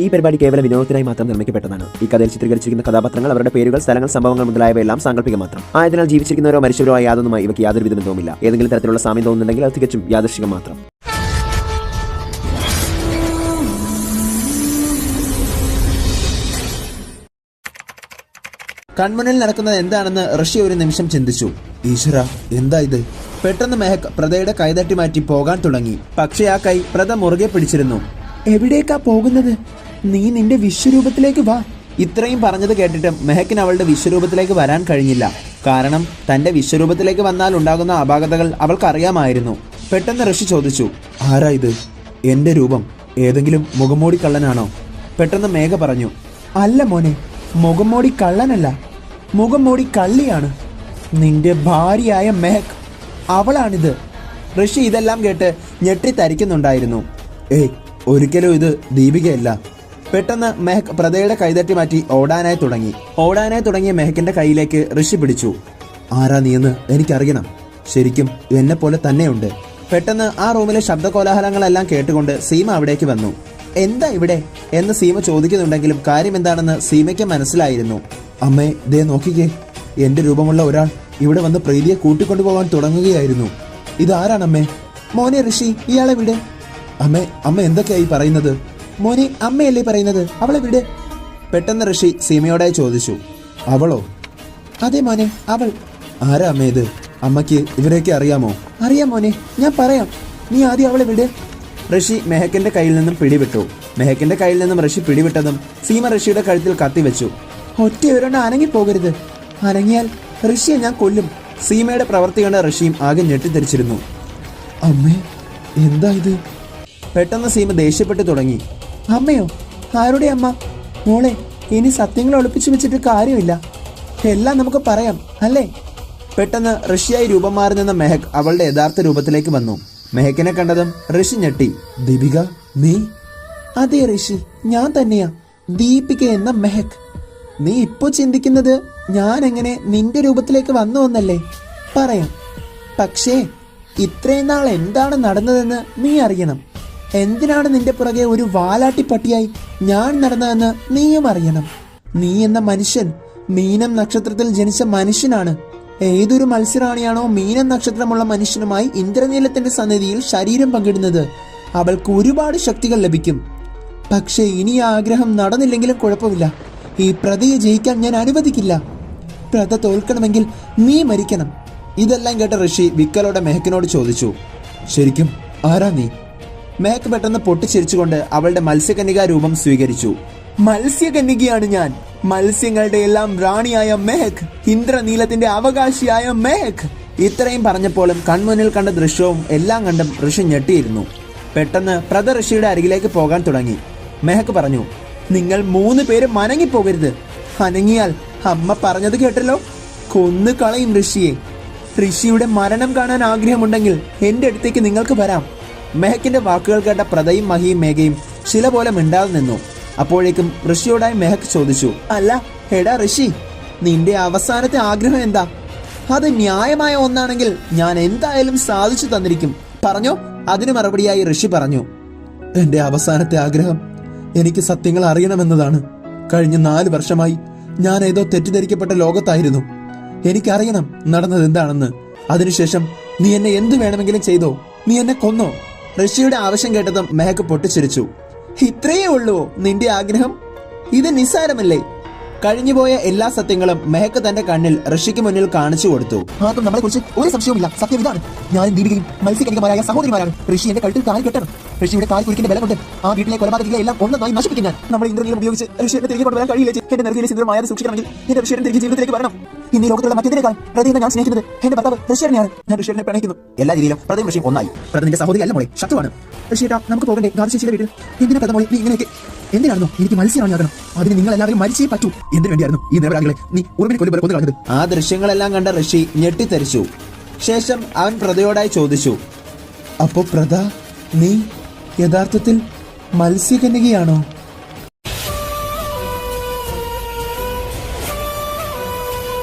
ഈ പരിപാടി കേവലം വിനോദത്തിനായി മാത്രം നിർമ്മിക്കപ്പെട്ടതാണ്. ഈ കഥയിൽ ചിത്രീകരിച്ചിരിക്കുന്ന കഥാപാത്രങ്ങൾ, അവരുടെ പേരുകൾ, സ്ഥലങ്ങൾ, സംഭവങ്ങൾ മുതലായവയെല്ലാം സാങ്കല്പികം മാത്രം ആയതിനാൽ ജീവിച്ചിരിക്കുന്നവരോ മരിച്ചവരോ ആയ യാതൊന്നുമായി ഇവയ്ക്ക് യാതൊരു വിധ ബന്ധവുമില്ല. ഏതെങ്കിലും തരത്തിലുള്ള സാമ്യം തോന്നുന്നുണ്ടെങ്കിൽ അത് തികച്ചും യാദൃശ്ചികം മാത്രം. കൺമുന്നിൽ നടക്കുന്നത് എന്താണെന്ന് ഋഷി ഒരു നിമിഷം ചിന്തിച്ചു. ഈശ്വര, എന്താ ഇത്? പെട്ടെന്ന് മെഹക് പ്രദയുടെ കൈതട്ടി മാറ്റി പോകാൻ തുടങ്ങി. പക്ഷേ ആ കൈ പ്രദ മുറുകെ പിടിച്ചിരുന്നു. എവിടേക്കാ പോകുന്നത്? നീ നിന്റെ വിശ്വരൂപത്തിലേക്ക് വാ. ഇത്രയും പറഞ്ഞത് കേട്ടിട്ടും മെഹക്കിന് അവളുടെ വിശ്വരൂപത്തിലേക്ക് വരാൻ കഴിഞ്ഞില്ല. കാരണം തന്റെ വിശ്വരൂപത്തിലേക്ക് വന്നാൽ ഉണ്ടാകുന്ന അപാകതകൾ അവൾക്കറിയാമായിരുന്നു. പെട്ടെന്ന് ഋഷി ചോദിച്ചു, ആരാ ഇത്? എന്റെ രൂപം ഏതെങ്കിലും മുഖംമൂടി കള്ളനാണോ? പെട്ടെന്ന് മേഘ പറഞ്ഞു, അല്ല മോനെ, മുഖംമൂടി കള്ളനല്ല, മുഖംമൂടി കള്ളിയാണ്. നിന്റെ ഭാര്യയായ മെഹക്, അവളാണിത്. ഋഷി ഇതെല്ലാം കേട്ട് ഞെട്ടിത്തരിക്കുന്നുണ്ടായിരുന്നു. ഒരിക്കലും ഇത് ദീപികയല്ല. പെട്ടെന്ന് മെഹക് പ്രദയുടെ കൈതട്ടി മാറ്റി ഓടാനായി തുടങ്ങിയ മെഹക്കിന്റെ കൈയിലേക്ക് ഋഷി പിടിച്ചു. ആരാ നീയെന്ന് എനിക്കറിയണം. ശരിക്കും എന്നെ പോലെ തന്നെയുണ്ട്. പെട്ടെന്ന് ആ റൂമിലെ ശബ്ദകോലാഹലങ്ങളെല്ലാം കേട്ടുകൊണ്ട് സീമ അവിടേക്ക് വന്നു. എന്താ ഇവിടെ എന്ന് സീമ ചോദിക്കുന്നുണ്ടെങ്കിലും കാര്യം എന്താണെന്ന് സീമയ്ക്ക് മനസ്സിലായിരുന്നു. അമ്മേ, ദേ നോക്കിക്കേ, എന്റെ രൂപമുള്ള ഒരാൾ ഇവിടെ വന്ന് പ്രീതിയെ കൂട്ടിക്കൊണ്ടുപോകാൻ തുടങ്ങുകയായിരുന്നു. ഇതാരാണമ്മേ? മോനെ ഋഷി, ഇയാളെ വിട്. അമ്മ എന്തൊക്കെയായി പറയുന്നത്? മോനെ, അമ്മയല്ലേ പറയുന്നത്, അവളെ വിട്. പെട്ടെന്ന് ഋഷി സീമയോടായി ചോദിച്ചു. അവളോ? അതെ മോനെ, അവൾ. ആരാ അമ്മ ഇത്? അമ്മയ്ക്ക് ഇവരെയൊക്കെ അറിയാമോ? അറിയാം മോനെ, ഞാൻ പറയാം, നീ ആദ്യം അവളെ വിട്. ഋഷി മെഹക്കിന്റെ കയ്യിൽ നിന്നും പിടിവിട്ടു. മെഹക്കിന്റെ കയ്യിൽ നിന്നും ഋഷി പിടിവിട്ടതും സീമ ഋഷിയുടെ കഴുത്തിൽ കത്തിവെച്ചു. ഒറ്റ ഒരെണ്ണം അനങ്ങിപ്പോകരുത്, അനങ്ങിയാൽ ഋഷിയെ ഞാൻ കൊല്ലും. സീമയുടെ പ്രവൃത്തി കണ്ട ഋഷിയും ആകെ ഞെട്ടിദ്ധരിച്ചിരുന്നു. അമ്മേ, എന്താ ഇത്? പെട്ടെന്ന് സീമ ദേഷ്യപ്പെട്ടു തുടങ്ങി. അമ്മയോ? ആരുടെ അമ്മ? മോളെ, ഇനി സത്യങ്ങൾ ഒളിപ്പിച്ചു വെച്ചിട്ട് കാര്യമില്ല, എല്ലാം നമുക്ക് പറയാം അല്ലേ? പെട്ടെന്ന് ഋഷിയായി രൂപം മാറി നിന്ന മെഹക് അവളുടെ യഥാർത്ഥ രൂപത്തിലേക്ക് വന്നു. മെഹക്കിനെ കണ്ടതും ഋഷി ഞെട്ടി. ദീപിക, നീ? അതെ ഋഷി, ഞാൻ തന്നെയാ, ദീപിക എന്ന മെഹക്. നീ ഇപ്പോ ചിന്തിക്കുന്നത് ഞാൻ എങ്ങനെ നിന്റെ രൂപത്തിലേക്ക് വന്നു എന്നല്ലേ? പറയാം. പക്ഷേ ഇത്രയും നാൾ എന്താണ് നടന്നതെന്ന് നീ അറിയണം. എന്തിനാണ് നിന്റെ പുറകെ ഒരു വാലാട്ടിപ്പട്ടിയായി ഞാൻ നടന്നതെന്ന് നീയും അറിയണം. നീ എന്ന മനുഷ്യൻ മീനം നക്ഷത്രത്തിൽ ജനിച്ച മനുഷ്യനാണ്. ഏതൊരു മത്സരാണിയാണോ മീനം നക്ഷത്രമുള്ള മനുഷ്യനുമായി ഇന്ദ്രനീലത്തിന്റെ സന്നിധിയിൽ ശരീരം പങ്കിടുന്നത്, അവൾക്ക് ഒരുപാട് ശക്തികൾ ലഭിക്കും. പക്ഷേ ഇനി ആ ആഗ്രഹം നടന്നില്ലെങ്കിലും കുഴപ്പമില്ല, ഈ പ്രതയെ ജയിക്കാൻ ഞാൻ അനുവദിക്കില്ല. പ്രത തോൽക്കണമെങ്കിൽ നീ മരിക്കണം. ഇതെല്ലാം കേട്ട ഋഷി വിക്കലോടെ മെഹക്കിനോട് ചോദിച്ചു, ശരിക്കും ആരാ നീ? മെഹക്ക് പെട്ടെന്ന് പൊട്ടിച്ചിരിച്ചുകൊണ്ട് അവളുടെ മത്സ്യകന്യകാ രൂപം സ്വീകരിച്ചു. മത്സ്യകന്യകയാണ് ഞാൻ, മത്സ്യങ്ങളുടെ എല്ലാം റാണിയായ മെഹക്, ഇന്ദ്രനീലത്തിന്റെ അവകാശിയായ മെഹക്. ഇത്രയും പറഞ്ഞപ്പോഴും കൺമുന്നിൽ കണ്ട ദൃശ്യവും എല്ലാം കണ്ടും ഋഷി ഞെട്ടിയിരുന്നു. പെട്ടെന്ന് പ്രത ഋഷിയുടെ അരികിലേക്ക് പോകാൻ തുടങ്ങി. മെഹക് പറഞ്ഞു, നിങ്ങൾ 3 പേരും അനങ്ങിപ്പോകരുത്, അനങ്ങിയാൽ അമ്മ പറഞ്ഞത് കേട്ടല്ലോ, കൊന്നു കളയും ഋഷിയെ. ഋഷിയുടെ മരണം കാണാൻ ആഗ്രഹമുണ്ടെങ്കിൽ എന്റെ അടുത്തേക്ക് നിങ്ങൾക്ക് വരാം. മെഹക്കിന്റെ വാക്കുകൾ കേട്ട പ്രദയും മഹിയും മേഘയും ശില പോലെ മിണ്ടാതെ നിന്നു. അപ്പോഴേക്കും ഋഷിയോടായി മെഹക് ചോദിച്ചു, അല്ല എടാ ഋഷി, നിന്റെ അവസാനത്തെ ആഗ്രഹം എന്താ? അത് ന്യായമായ ഒന്നാണെങ്കിൽ ഞാൻ എന്തായാലും സാധിച്ചു തന്നിരിക്കും. പറഞ്ഞോ? അതിന് മറുപടിയായി ഋഷി പറഞ്ഞു, എന്റെ അവസാനത്തെ ആഗ്രഹം എനിക്ക് സത്യങ്ങൾ അറിയണമെന്നതാണ്. കഴിഞ്ഞ 4 വർഷമായി ഞാൻ ഏതോ തെറ്റിദ്ധരിക്കപ്പെട്ട ലോകത്തായിരുന്നു. എനിക്കറിയണം നടന്നത് എന്താണെന്ന്. അതിനുശേഷം നീ എന്നെ എന്തു വേണമെങ്കിലും ചെയ്തോ, നീ എന്നെ കൊന്നോ. ഋഷിയുടെ ആവശ്യം കേട്ടതും മെഹക് പൊട്ടിച്ചിരിച്ചു. ഇത്രയേ ഉള്ളൂ നിന്റെ ആഗ്രഹം? ഇത് നിസ്സാരമല്ലേ? കഴിഞ്ഞുപോയ എല്ലാ സത്യങ്ങളും മെഹക് തന്റെ കണ്ണിൽ ഋഷിക്ക് മുന്നിൽ കാണിച്ചു കൊടുത്തു. ആർക്കും നമ്മളെ കുറിച്ച് ഒരു സംശയവുമില്ല, സത്യം ഇതാണ്. ഞാനും ദീപികയും മത്സ്യകന്യകമാരായ സഹോദരിമാരാണ്. ഋഷി എന്റെ കഴുത്തിൽ കാൽ കെട്ടണം. ഋഷിയുടെ കാൽ കുരുക്കിന്റെ ബലം കൊണ്ട് ആ വീട്ടിലെ കൊലപാതകങ്ങളെ എല്ലാം ഒന്നായി നശിപ്പിക്കും ഞാൻ. നമ്മൾ ഇന്ദ്രനീലം ഉപയോഗിച്ച് ഋഷിയെ തിരികെ കൊണ്ടുവരാൻ കഴിയില്ല. എന്റെ നെറുകയിലെ സിന്ദൂരമായാതെ സൂക്ഷിക്കണമെങ്കിൽ എന്റെ ഋഷിയുടെ തിരികെ ജീവിതത്തിലേക്ക് വരണം. ഇന്ന് ലോകത്തുള്ള മറ്റേതിനേക്കാൾ പ്രതിയെ ഞാൻ സ്നേഹിക്കുന്നത് എന്റെ ഭർത്താവ് ഋഷിയെയാണ്. ഞാൻ ഋഷിയെ പ്രണയിക്കുന്നു. എല്ലാ രീതിയിലും പ്രതയും ഋഷിയും ഒന്നായി. പ്രത നിന്റെ സഹോദരി അല്ല മോളെ, ശത്രുവാണ്. ഋഷിയേട്ടാ, നമുക്ക് പോകണ്ടേ ഗാർശേഷിയുടെ വീട്ടിൽ? എന്തിനാ പ്രത മോളെ നീ ഇങ്ങനെയൊക്കെ? എന്തിനാണോ എനിക്ക് മത്സ്യമാകണം? അതിന് നിങ്ങൾ എല്ലാവരും മരിച്ചേ പറ്റൂ. എന്തിനു വേണ്ടിയായിരുന്നു ഈ നിരപരാധികളെ നീ ഉറവിനെ കൊല്ലു കളഞ്ഞത്? ആ ദൃശ്യങ്ങളെല്ലാം കണ്ട ഋഷി ഞെട്ടിത്തെറിച്ചു. ശേഷം അവൻ പ്രതയോടായി ചോദിച്ചു, അപ്പോ പ്രത, നീ യഥാർത്ഥത്തിൽ മത്സ്യകന്യകയാണോ?